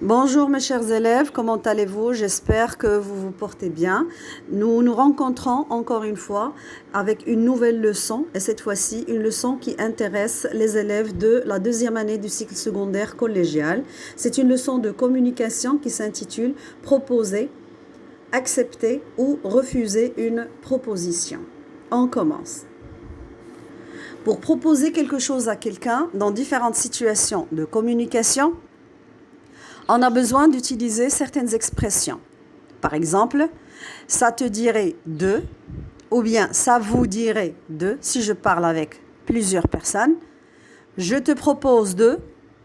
Bonjour mes chers élèves, comment allez-vous? J'espère que vous vous portez bien. Nous nous rencontrons encore une fois avec une nouvelle leçon et cette fois-ci une leçon qui intéresse les élèves de la deuxième année du cycle secondaire collégial. C'est une leçon de communication qui s'intitule « Proposer, accepter ou refuser une proposition ». On commence. Pour proposer quelque chose à quelqu'un dans différentes situations de communication, on a besoin d'utiliser certaines expressions. Par exemple, ça te dirait de, ou bien ça vous dirait de, si je parle avec plusieurs personnes. Je te propose de,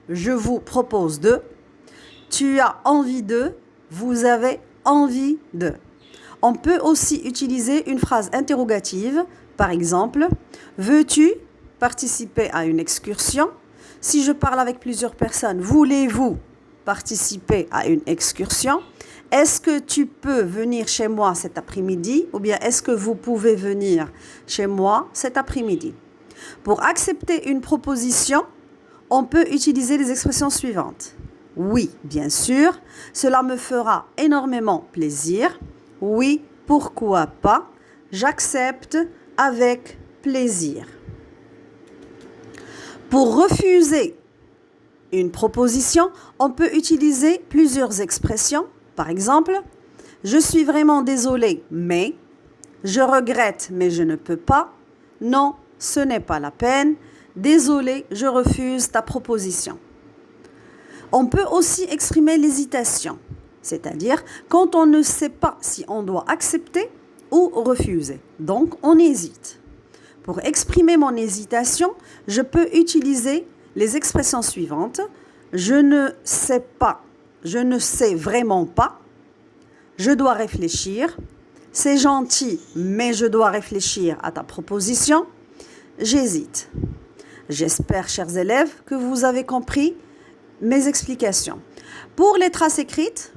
je vous propose de, tu as envie de, vous avez envie de. On peut aussi utiliser une phrase interrogative. Par exemple, veux-tu participer à une excursion? Si je parle avec plusieurs personnes, voulez-vous participer à une excursion? Est-ce que tu peux venir chez moi cet après-midi? Ou bien est-ce que vous pouvez venir chez moi cet après-midi? Pour accepter une proposition, on peut utiliser les expressions suivantes. Oui, bien sûr, cela me fera énormément plaisir. Oui, pourquoi pas? J'accepte avec plaisir. Pour refuser une proposition, on peut utiliser plusieurs expressions. Par exemple, je suis vraiment désolée, mais, je regrette, mais je ne peux pas, non, ce n'est pas la peine, désolé, je refuse ta proposition. On peut aussi exprimer l'hésitation, c'est-à-dire quand on ne sait pas si on doit accepter ou refuser. Donc, on hésite. Pour exprimer mon hésitation, je peux utiliser les expressions suivantes. Je ne sais pas, je ne sais vraiment pas, je dois réfléchir, c'est gentil, mais je dois réfléchir à ta proposition, j'hésite. J'espère, chers élèves, que vous avez compris mes explications. Pour les traces écrites,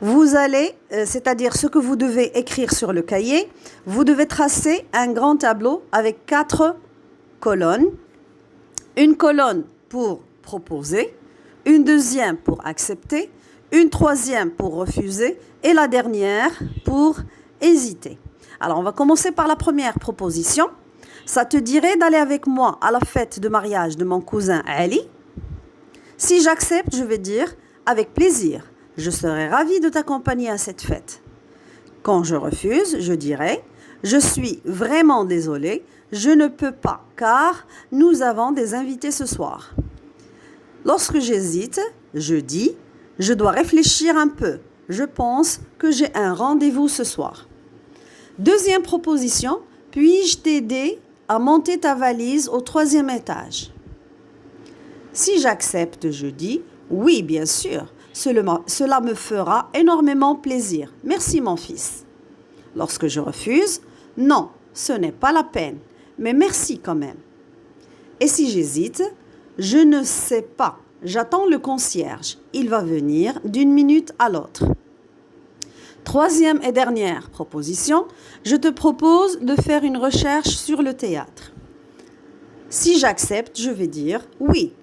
vous allez, c'est-à-dire ce que vous devez écrire sur le cahier, vous devez tracer un grand tableau avec 4 colonnes. Une colonne pour proposer, une deuxième pour accepter, une troisième pour refuser et la dernière pour hésiter. Alors, on va commencer par la première proposition. Ça te dirait d'aller avec moi à la fête de mariage de mon cousin Ali? Si j'accepte, je vais dire avec plaisir. Je serai ravie de t'accompagner à cette fête. Quand je refuse, je dirai je suis vraiment désolée, je ne peux pas car nous avons des invités ce soir. Lorsque j'hésite, je dis je dois réfléchir un peu. Je pense que j'ai un rendez-vous ce soir. Deuxième proposition, puis-je t'aider à monter ta valise au 3e étage? Si j'accepte, je dis oui, bien sûr. Cela me fera énormément plaisir. Merci mon fils. Lorsque je refuse, non, ce n'est pas la peine, mais merci quand même. Et si j'hésite, je ne sais pas. J'attends le concierge. Il va venir d'une minute à l'autre. Troisième et dernière proposition, je te propose de faire une recherche sur le théâtre. Si j'accepte, je vais dire oui.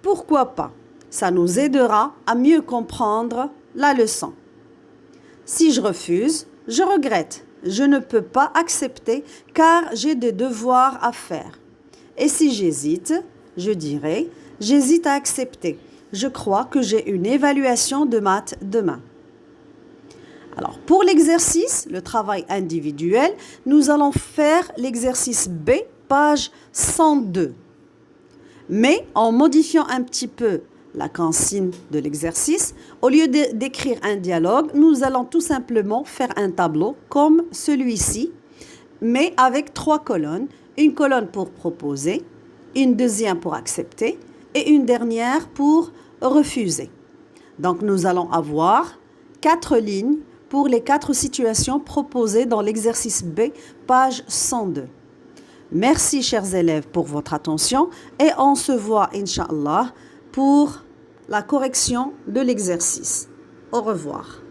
Pourquoi pas? Ça nous aidera à mieux comprendre la leçon. Si je refuse, je regrette. Je ne peux pas accepter car j'ai des devoirs à faire. Et si j'hésite, je dirai j'hésite à accepter. Je crois que j'ai une évaluation de maths demain. Alors, pour l'exercice, le travail individuel, nous allons faire l'exercice B, page 102. Mais en modifiant un petit peu la consigne de l'exercice, au lieu d'écrire un dialogue, nous allons tout simplement faire un tableau comme celui-ci, mais avec 3 colonnes. Une colonne pour proposer, une deuxième pour accepter et une dernière pour refuser. Donc nous allons avoir 4 lignes pour les 4 situations proposées dans l'exercice B, page 102. Merci chers élèves pour votre attention et on se voit, Inch'Allah, pour la correction de l'exercice. Au revoir.